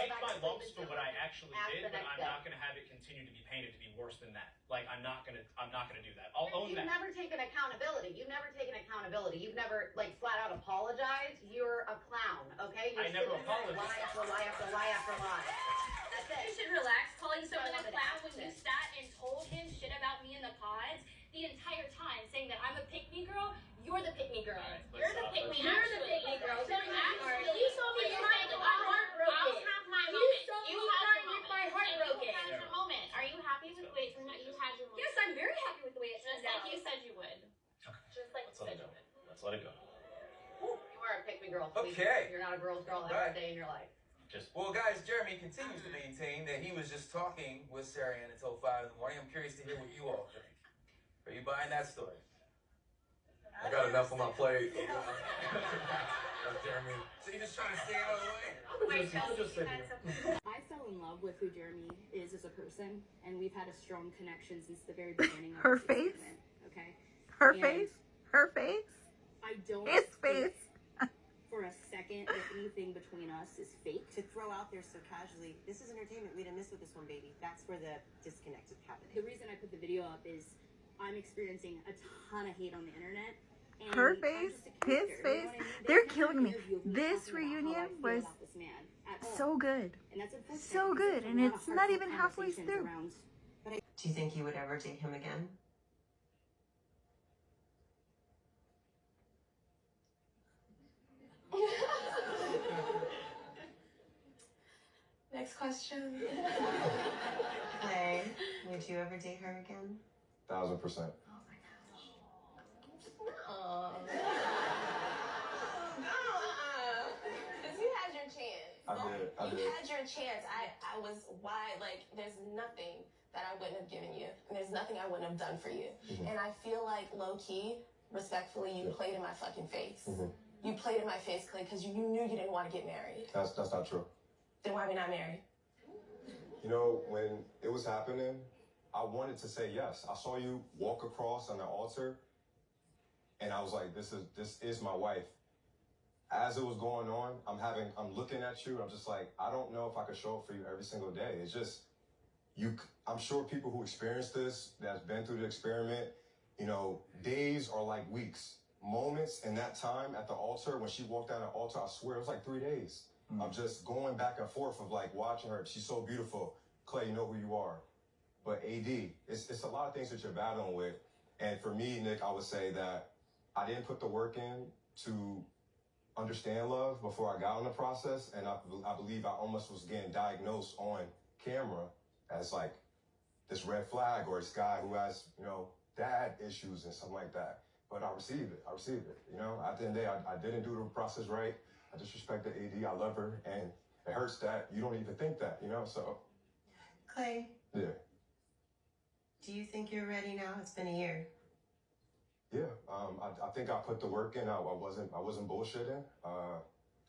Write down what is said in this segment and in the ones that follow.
take my lumps for what I actually did, but I'm not going to have it continue to be painted to be worse than that. Like, I'm not going to do that. I'll own that. You've never taken accountability. You've never taken accountability. You've never, like, flat out apologized. You're a clown, okay? I never apologized. Lie after lie after lie after lie. That's it. You should relax calling someone a clown when you sat and told him shit about me in the pods the entire time, saying that I'm a pick-me girl. You're the pick-me girl. Right, you're the pick-me. You're the pick-me girl. So actually, you saw me crying with my heart broken. I'll have my You moment. saw me You have crying your with my moment. heart And broken. You had your moment. Are you happy with the way it turned out? You had your moment. Yes, I'm very happy with the way it Just turned out. like you said you would. Just like you said you would. Let's let it go. You are a pick-me girl. Please. Okay. You're not a girl's girl ever a day in your life. Well, guys, Jeremy continues to maintain that he was just talking with Sarah Ann until 5 in the morning. I'm curious to hear what you all think. Are you buying that story? I got enough on my plate. Jeremy. So you're just trying to stay out of the way? Wait, Chelsea, you had something. I fell in love with who Jeremy is as a person, and we've had a strong connection since the very beginning of Her this face? experiment, okay? Her And face? Her face? I don't His think face? for a second that anything between us is fake. To throw out there so casually, this is entertainment. We didn't miss with this one, baby. That's where the disconnect is happening. The reason I put the video up is I'm experiencing a ton of hate on the internet. And Her I'm face? just a His character, you know face? what I mean? They're There's killing never me. an interview of me This talking about how I reunion feel was about this man at all. so good. And that's unfortunate So because good, there's a and lot of it's not heartfelt even halfway conversations through. around Do you think you would ever date him again? Next question. Clay, would you ever date her again? 1000%. Because you had your chance. I did. You had your chance. I was wide. Like, there's nothing that I wouldn't have given you. And there's nothing I wouldn't have done for you. Mhm. And I feel like, low-key, respectfully, you played in my fucking face. Mhm. You played in my face, Clay, because you knew you didn't want to get married. That's not true. Then why are we not married? You know, when it was happening, I wanted to say yes. I saw you walk across on the altar, and I was like, this is my wife. As it was going on, I'm looking at you, I'm just like, I don't know if I could show up for you every single day. It's just, I'm sure people who experience this, that's been through the experiment, you know, days are like weeks. Moments in that time at the altar, when she walked down the altar, I swear it was like 3 days. I'm just going back and forth of like watching her. She's so beautiful. Clay, you know who you are. But AD, it's a lot of things that you're battling with. And for me, Nick, I would say that I didn't put the work in to understand love before I got in the process. And I believe I almost was getting diagnosed on camera as like this red flag or this guy who has, you know, dad issues and something like that. But I received it. You know, at the end of the day, I didn't do the process right. I disrespected AD. I love her. And it hurts that you don't even think that, you know, so. Clay, Yeah. do you think you're ready now? It's been a year. Yeah. I think I put the work in. I wasn't bullshitting. I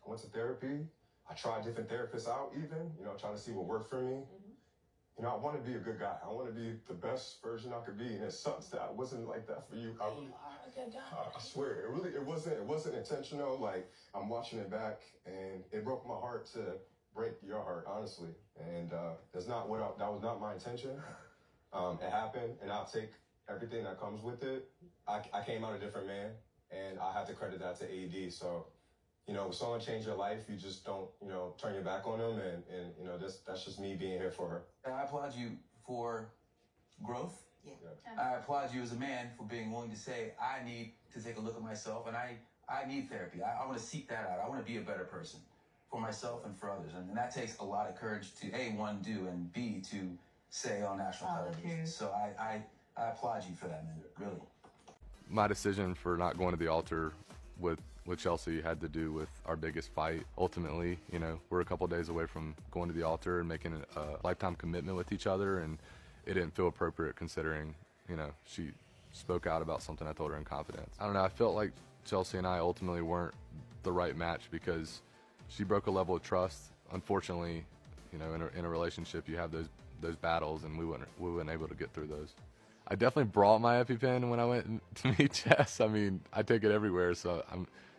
went to therapy. I tried different therapists out even, you know, trying to see what worked for me. You know, I want to be a good guy. I want to be the best version I could be, and it sucks that I wasn't like that for you. You are a good guy. I swear, it wasn't intentional. Like, I'm watching it back, and it broke my heart to break your heart, honestly. And that was not my intention. It happened, and I'll take everything that comes with it. I came out a different man, and I have to credit that to AD. So, you know, if someone changed your life, you just don't, you know, turn your back on them, and you know, that's just me being here for her. I applaud you for growth. Yeah. I applaud you as a man for being willing to say, I need to take a look at myself, and I need therapy. I want to seek that out. I want to be a better person for myself and for others. And that takes a lot of courage to, A, one, do, and B, to say on national television. So I applaud you for that, man, really. My decision for not going to the altar with Chelsea had to do with our biggest fight. Ultimately, you know, we're a couple days away from going to the altar and making a lifetime commitment with each other, and it didn't feel appropriate considering, you know, she spoke out about something I told her in confidence. I don't know, I felt like Chelsea and I ultimately weren't the right match because she broke a level of trust. Unfortunately, you know, in a relationship you have those battles, and we weren't able to get through those. I definitely brought my EpiPen when I went to meet Jess. I mean, I take it everywhere, so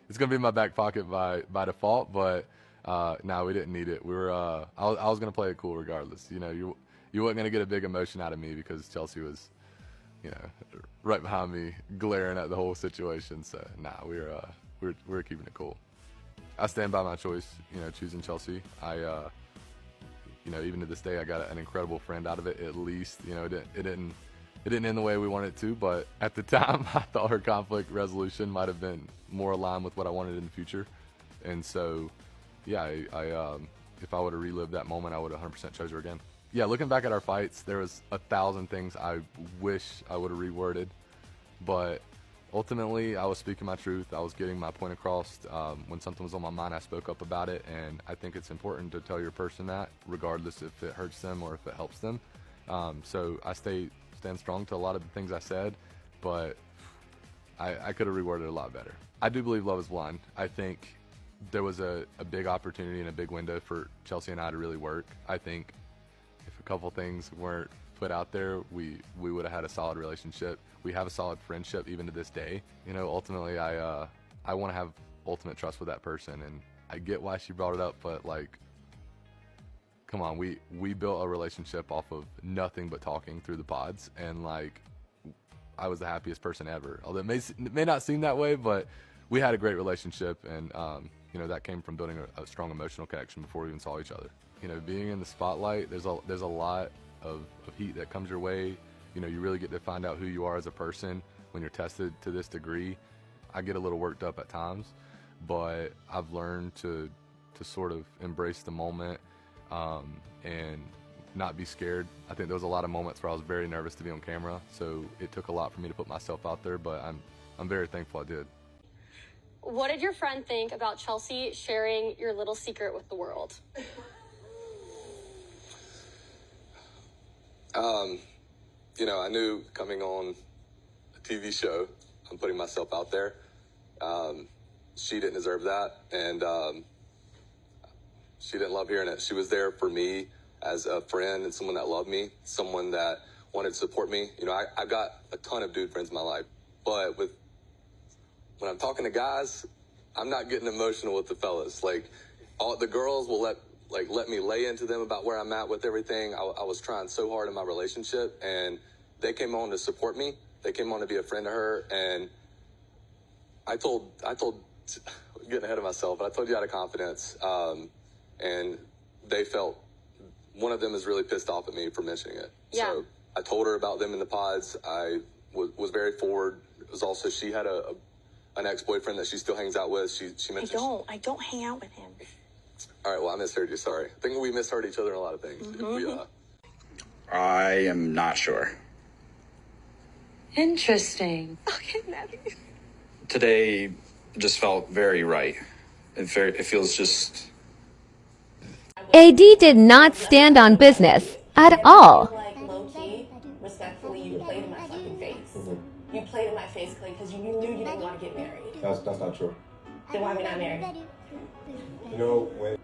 it's gonna be in my back pocket by default. But No, we didn't need it. We were. I was gonna play it cool regardless. You know, you weren't gonna get a big emotion out of me because Chelsea was, you know, right behind me, glaring at the whole situation. So nah, we're keeping it cool. I stand by my choice. You know, choosing Chelsea. You know, even to this day, I got an incredible friend out of it. At least, you know, it didn't end the way we wanted it to. But at the time, I thought her conflict resolution might have been more aligned with what I wanted in the future. And so, yeah, if I would have relived that moment, I would have 100% chose her again. Yeah, looking back at our fights, there was 1,000 things I wish I would have reworded, but ultimately, I was speaking my truth. I was getting my point across. When something was on my mind, I spoke up about it, and I think it's important to tell your person that, regardless if it hurts them or if it helps them. So I stand strong to a lot of the things I said, but I could have reworded it a lot better. I do believe love is blind. I think there was a big opportunity and a big window for Chelsea and I to really work. I think if a couple things weren't put out there, we would have had a solid relationship. We have a solid friendship even to this day. You know, ultimately, I want to have ultimate trust with that person, and I get why she brought it up, but like, come on, we built a relationship off of nothing but talking through the pods, and like, I was the happiest person ever. Although it may not seem that way, but we had a great relationship, and you know, that came from building a strong emotional connection before we even saw each other. You know, being in the spotlight, there's a lot of heat that comes your way. You know, you really get to find out who you are as a person when you're tested to this degree. I get a little worked up at times, but I've learned to sort of embrace the moment and not be scared. I think there was a lot of moments where I was very nervous to be on camera, so it took a lot for me to put myself out there, but I'm very thankful I did. What did your friend think about Chelsea sharing your little secret with the world? You know, I knew coming on a TV show, I'm putting myself out there. She didn't deserve that, and she didn't love hearing it. She was there for me as a friend and someone that loved me, someone that wanted to support me. You know, I got a ton of dude friends in my life, but when I'm talking to guys, I'm not getting emotional with the fellas. Like, all the girls will let me lay into them about where I'm at with everything. I was trying so hard in my relationship, and they came on to support me. They came on to be a friend to her, and I told, getting ahead of myself, but I told you out of confidence, and they felt, one of them is really pissed off at me for mentioning it. Yeah. So I told her about them in the pods. I was very forward. It was also, she had an ex-boyfriend that she still hangs out with. She mentioned I don't hang out with him. All right, well, I misheard you. Sorry. I think we misheard each other in a lot of things. Mm-hmm. I am not sure. Interesting. Okay, Maddie. Today just felt very right. It feels just... AD did not stand on business at all. Like, low-key, respectfully, you played in my fucking face. Mm-hmm. You played in my face, Clay, because you knew you didn't want to get married. That's not true. Then why are we not married? You know, when...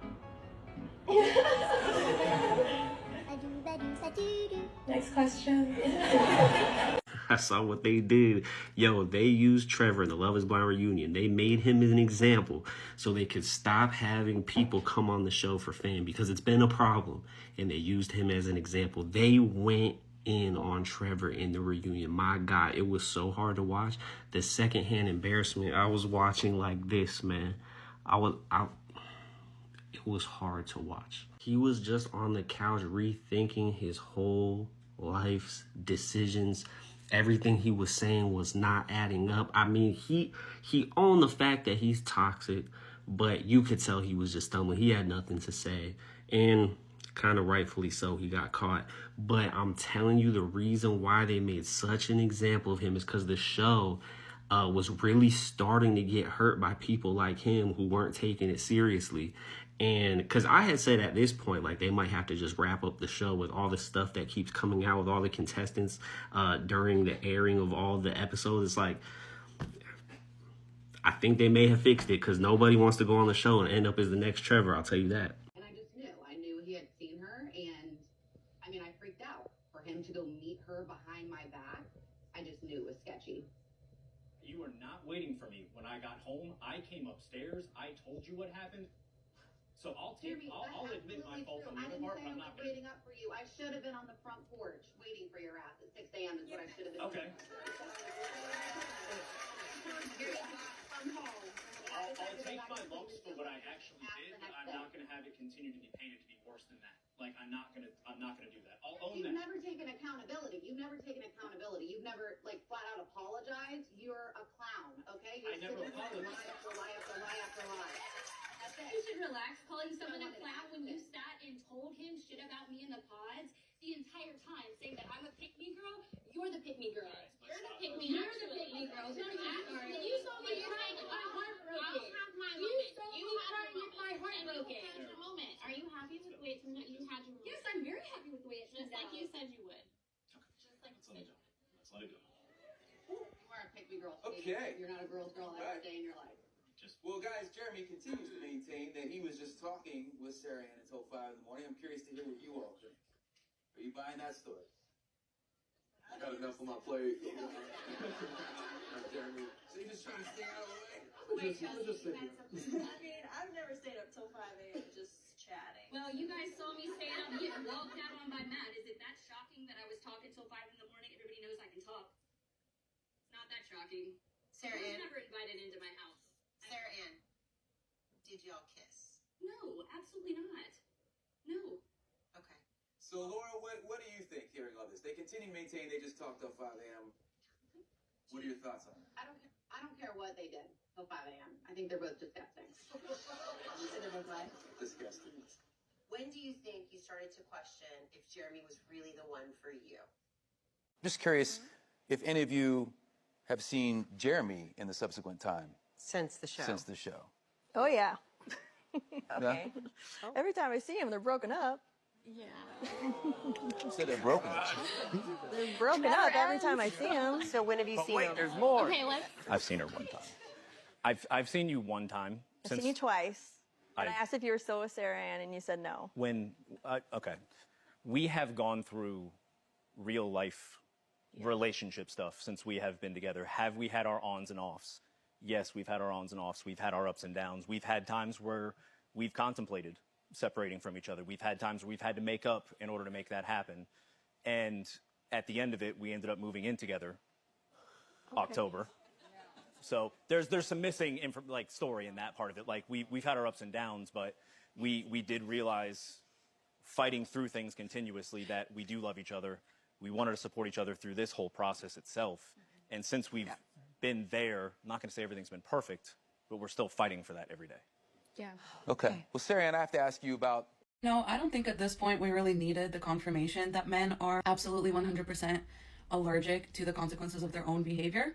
Next question. I saw what they did. Yo, they used Trevor in the Love is Blind reunion. They made him as an example so they could stop having people come on the show for fame, because it's been a problem. And they used him as an example. They went in on Trevor in the reunion. My God, it was so hard to watch. The secondhand embarrassment, I was watching like this, man. It was hard to watch. He was just on the couch rethinking his whole life's decisions. Everything he was saying was not adding up. I mean, he owned the fact that he's toxic, but you could tell he was just stumbling. He had nothing to say, and kind of rightfully so, he got caught. But I'm telling you, the reason why they made such an example of him is because the show was really starting to get hurt by people like him who weren't taking it seriously. And because I had said at this point, like, they might have to just wrap up the show with all the stuff that keeps coming out with all the contestants during the airing of all the episodes. It's like, I think they may have fixed it, because nobody wants to go on the show and end up as the next Trevor, I'll tell you that. And I just knew. I knew he had seen her, and I mean, I freaked out. For him to go meet her behind my back, I just knew it was sketchy. You were not waiting for me when I got home. I came upstairs. I told you what happened. So I'll Jeremy, admit my fault on the I other didn't part, say but I I'm was not gonna. waiting up for you. I should have been on the front porch waiting for your ass at 6 a.m. is what I should have been Okay. doing. From home. I'll take my lumps for what I actually did, but I'm not gonna have it continue to be painted to be worse than that. Like I'm not gonna do that. I'll own You've that. never taken accountability. You've never taken accountability. You've never like flat out apologized. You're a clown, okay? You're I never sitting there apologized. lie after lie after lie after lie. That's it. You should relax calling someone a clown when you sat and told him shit about me in the pods the entire time, saying that I'm a pick-me girl. You're the pick-me girl. You're the pick-me. You're the pick-me girl. When you saw me crying, my heart broken. I'll have my moment. You saw me crying with my heart broken. You had your moment. Are you happy with the way it turned out? You had your moment. Yes, I'm very happy with the way it turned out. Just like you said you would. Just like you said. Let's let it go. You are a pick me girl. Okay. You're not a girl's girl every day in your life. Well, guys, Jeremy continues to maintain that he was just talking with Sarah Ann until 5 in the morning. I'm curious to hear what you all think. Are you buying that story? I got enough on my plate. Jeremy. So you're just trying to stay out of the way? We're just saying. I mean, I've never stayed up till 5 a.m. just chatting. Well, you guys saw me staying up getting walked out on by Matt. Is it that shocking that I was talking till 5 in the morning? Everybody knows I can talk. It's not that shocking. Sarah I was Ann, never invited into my house. Sarah Ann, did y'all kiss? No, absolutely not. No. Okay. So, Laura, what do you think hearing all this? They continue to maintain they just talked till 5 a.m. What are your thoughts on it? I don't care what they did till 5 a.m. I think they're both disgusting. Disgusting. When do you think you started to question if Jeremy was really the one for you? Just curious if any of you have seen Jeremy in the subsequent time Since the show. since the show. Oh, yeah. Okay. Every time I see them, they're broken up. Yeah. You said they're broken. They're broken up every time I see them. So when have you seen them? There's more. Okay, let's. I've seen her one time. I've seen you one time. I've seen you twice. And I I- asked if you were still with Sarah Ann, and you said no. When okay, we have gone through real life relationship stuff since we have been together. Have we had our ons and offs? Yes, we've had our ons and offs. We've had our ups and downs. We've had times where we've contemplated separating from each other. We've had times where we've had to make up in order to make that happen. And at the end of it, we ended up moving in together October. So there's some missing story in that part of it. Like we've had our ups and downs, but we did realize fighting through things continuously that we do love each other. We wanted to support each other through this whole process itself. And since we've been there, I'm not going to say everything's been perfect, but we're still fighting for that every day. Yeah. Okay. Well, Sarah Ann, I have to ask you about. No, I don't think at this point we really needed the confirmation that men are absolutely 100% allergic to the consequences of their own behavior.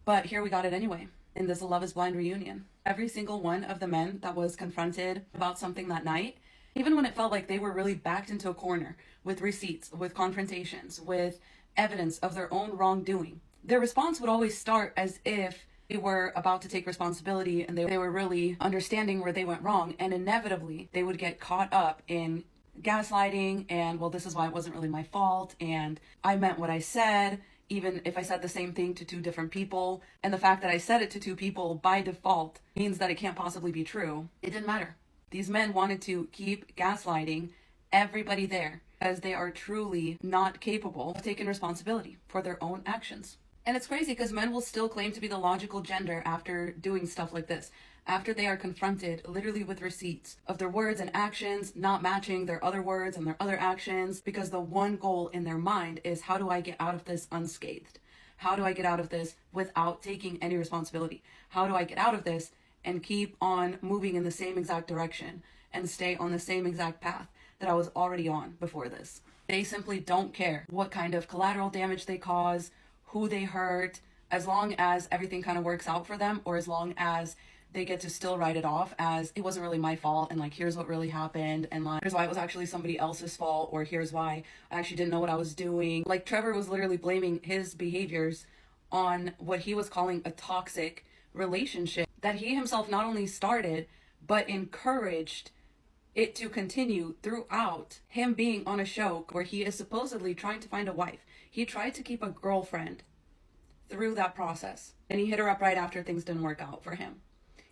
But here we got it anyway, in this Love is Blind reunion. Every single one of the men that was confronted about something that night, even when it felt like they were really backed into a corner with receipts, with confrontations, with evidence of their own wrongdoing, their response would always start as if they were about to take responsibility and they were really understanding where they went wrong. And inevitably, they would get caught up in gaslighting and, well, this is why it wasn't really my fault. And I meant what I said, even if I said the same thing to two different people. And the fact that I said it to two people by default means that it can't possibly be true. It didn't matter. These men wanted to keep gaslighting everybody there as they are truly not capable of taking responsibility for their own actions. And it's crazy because men will still claim to be the logical gender after doing stuff like this, after they are confronted literally with receipts of their words and actions not matching their other words and their other actions, because the one goal in their mind is, how do I get out of this unscathed? How do I get out of this without taking any responsibility? How do I get out of this and keep on moving in the same exact direction and stay on the same exact path that I was already on before this? They simply don't care what kind of collateral damage they cause, who they hurt, as long as everything kind of works out for them, or as long as they get to still write it off as it wasn't really my fault, and like, here's what really happened, and like, here's why it was actually somebody else's fault, or here's why I actually didn't know what I was doing. Like, Trevor was literally blaming his behaviors on what he was calling a toxic relationship that he himself not only started, but encouraged it to continue throughout him being on a show where he is supposedly trying to find a wife. He tried to keep a girlfriend through that process, and he hit her up right after things didn't work out for him.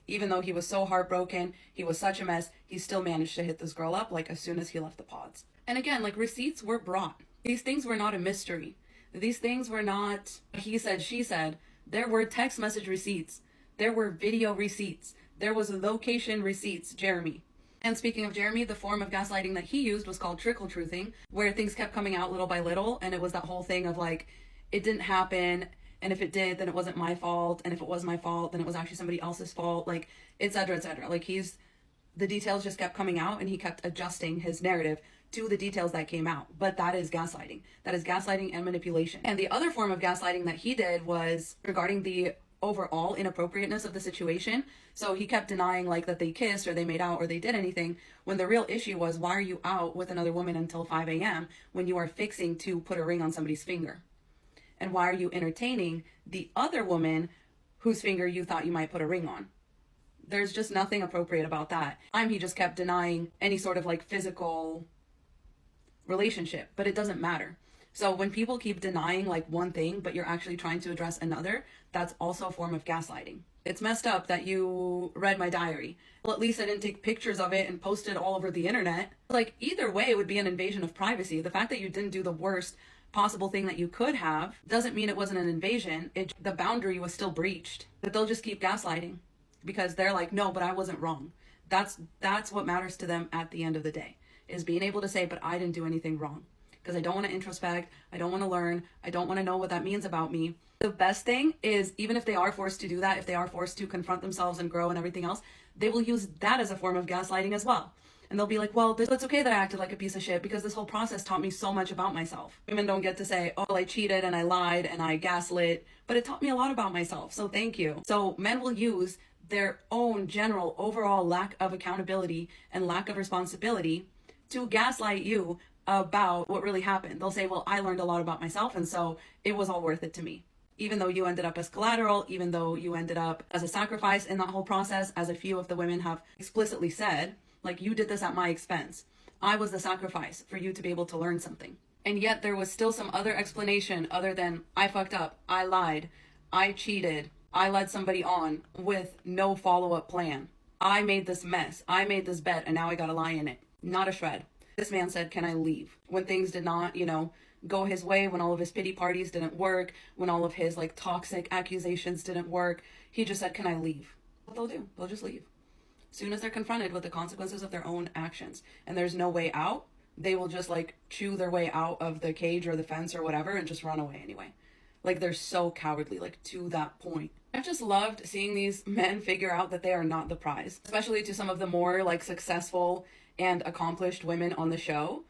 Even though he was so heartbroken, he was such a mess, he still managed to hit this girl up like as soon as he left the pods. And again, like receipts were brought. These things were not a mystery. These things were not he said, she said. There were text message receipts. There were video receipts. There was location receipts, Jeremy. And speaking of Jeremy, the form of gaslighting that he used was called trickle truthing, where things kept coming out little by little. And it was that whole thing of like, it didn't happen. And if it did, then it wasn't my fault. And if it was my fault, then it was actually somebody else's fault, like, et cetera, et cetera. Like the details just kept coming out and he kept adjusting his narrative to the details that came out. But that is gaslighting. That is gaslighting and manipulation. And the other form of gaslighting that he did was regarding the overall inappropriateness of the situation. So he kept denying like that they kissed or they made out or they did anything, when the real issue was, why are you out with another woman until 5 a.m. when you are fixing to put a ring on somebody's finger? And why are you entertaining the other woman whose finger you thought you might put a ring on? There's just nothing appropriate about that. He just kept denying any sort of like physical relationship, but it doesn't matter. So when people keep denying like one thing, but you're actually trying to address another, that's also a form of gaslighting. It's messed up that you read my diary. Well, at least I didn't take pictures of it and post it all over the internet. Like either way, it would be an invasion of privacy. The fact that you didn't do the worst possible thing that you could have doesn't mean it wasn't an invasion. The boundary was still breached. But they'll just keep gaslighting because they're like, no, but I wasn't wrong. That's what matters to them at the end of the day, is being able to say, but I didn't do anything wrong. Because I don't want to introspect, I don't want to learn, I don't want to know what that means about me. The best thing is, even if they are forced to do that, if they are forced to confront themselves and grow and everything else, they will use that as a form of gaslighting as well. And they'll be like, well, it's okay that I acted like a piece of shit because this whole process taught me so much about myself. Women don't get to say, oh, I cheated and I lied and I gaslit, but it taught me a lot about myself, so thank you. So men will use their own general overall lack of accountability and lack of responsibility to gaslight you about what really happened. They'll say, well, I learned a lot about myself, and so it was all worth it to me. Even though you ended up as collateral, even though you ended up as a sacrifice in that whole process, as a few of the women have explicitly said, like, you did this at my expense. I was the sacrifice for you to be able to learn something. And yet there was still some other explanation other than, I fucked up, I lied, I cheated, I led somebody on with no follow-up plan. I made this mess, I made this bet, and now I gotta lie in it. Not a shred. This man said, can I leave? When things did not, go his way, when all of his pity parties didn't work, when all of his like toxic accusations didn't work, he just said, can I leave? What they'll do, they'll just leave. As soon as they're confronted with the consequences of their own actions and there's no way out, they will just like chew their way out of the cage or the fence or whatever and just run away anyway. Like they're so cowardly, like to that point. I've just loved seeing these men figure out that they are not the prize, especially to some of the more like successful and accomplished women on the show.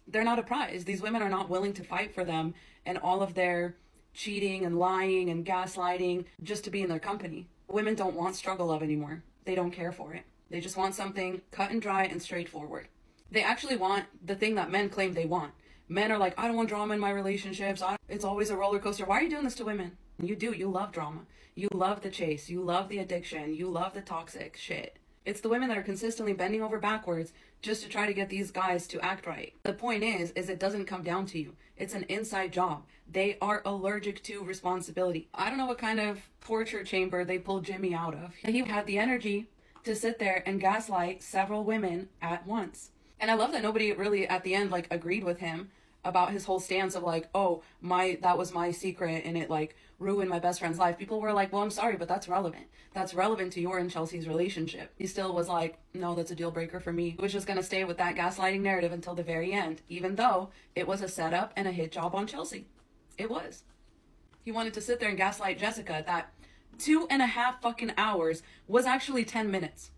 They're not a prize. These women are not willing to fight for them and all of their cheating and lying and gaslighting just to be in their company. Women don't want struggle love anymore. They don't care for it. They just want something cut and dry and straightforward. They actually want the thing that men claim they want. Men are like, I don't want drama in my relationships. It's always a roller coaster. Why are you doing this to women? You do. You love drama. You love the chase. You love the addiction. You love the toxic shit. It's the women that are consistently bending over backwards just to try to get these guys to act right. The point is it doesn't come down to you. It's an inside job. They are allergic to responsibility. I don't know what kind of torture chamber they pulled Jimmy out of. He had the energy to sit there and gaslight several women at once. And I love that nobody really at the end like agreed with him about his whole stance of like, oh, that was my secret and it like ruined my best friend's life. People were like, well, I'm sorry, but that's relevant. That's relevant to your and Chelsea's relationship. He still was like, no, that's a deal breaker for me. He was just going to stay with that gaslighting narrative until the very end, even though it was a setup and a hit job on Chelsea. It was. He wanted to sit there and gaslight Jessica that 2.5 fucking hours was actually 10 minutes.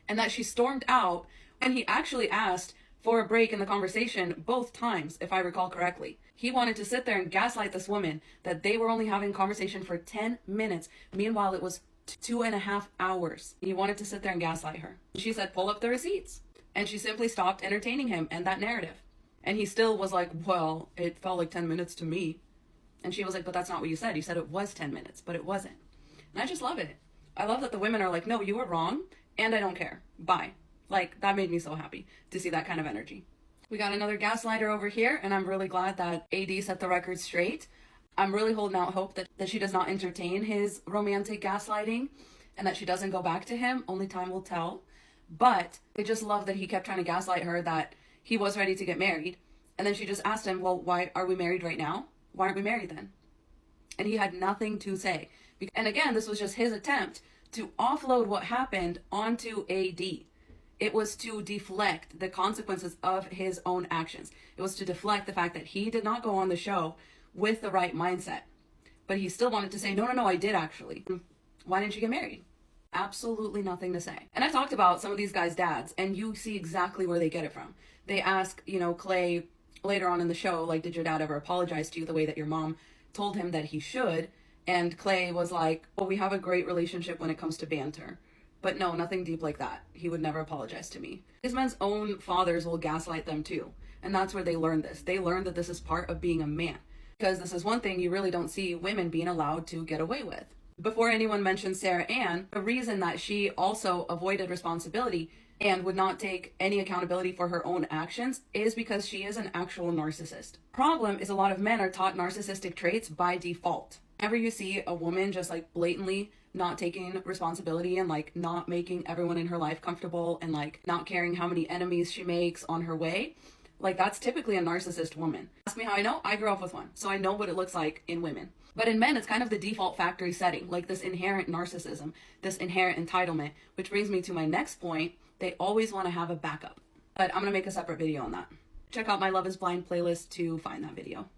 And that she stormed out, and he actually asked for a break in the conversation both times, if I recall correctly. He wanted to sit there and gaslight this woman that they were only having a conversation for 10 minutes. Meanwhile, it was 2.5 hours. He wanted to sit there and gaslight her. She said, pull up the receipts. And she simply stopped entertaining him and that narrative. And he still was like, well, it felt like 10 minutes to me. And she was like, but that's not what you said. You said it was 10 minutes, but it wasn't. And I just love it. I love that the women are like, no, you were wrong, and I don't care. Bye. Like, that made me so happy to see that kind of energy. We got another gaslighter over here, and I'm really glad that AD set the record straight. I'm really holding out hope that she does not entertain his romantic gaslighting and that she doesn't go back to him, only time will tell. But I just love that he kept trying to gaslight her that he was ready to get married. And then she just asked him, well, why are we married right now? Why aren't we married then? And he had nothing to say. And again, this was just his attempt to offload what happened onto AD. It was to deflect the consequences of his own actions. It was to deflect the fact that he did not go on the show with the right mindset. But he still wanted to say, no, I did actually. Why didn't you get married? Absolutely nothing to say. And I talked about some of these guys' dads, and you see exactly where they get it from. They ask, Clay later on in the show, like, did your dad ever apologize to you the way that your mom told him that he should? And Clay was like, well, we have a great relationship when it comes to banter. But no, nothing deep like that. He would never apologize to me. These men's own fathers will gaslight them too. And that's where they learn this. They learn that this is part of being a man. Because this is one thing you really don't see women being allowed to get away with. Before anyone mentions Sarah Ann, the reason that she also avoided responsibility and would not take any accountability for her own actions is because she is an actual narcissist. Problem is a lot of men are taught narcissistic traits by default. Whenever you see a woman just like blatantly not taking responsibility and like not making everyone in her life comfortable and like not caring how many enemies she makes on her way, like that's typically a narcissist woman. Ask me how I know? I grew up with one, so I know what it looks like in women. But in men, it's kind of the default factory setting, like this inherent narcissism, this inherent entitlement, which brings me to my next point. They always want to have a backup. But I'm going to make a separate video on that. Check out my Love is Blind playlist to find that video.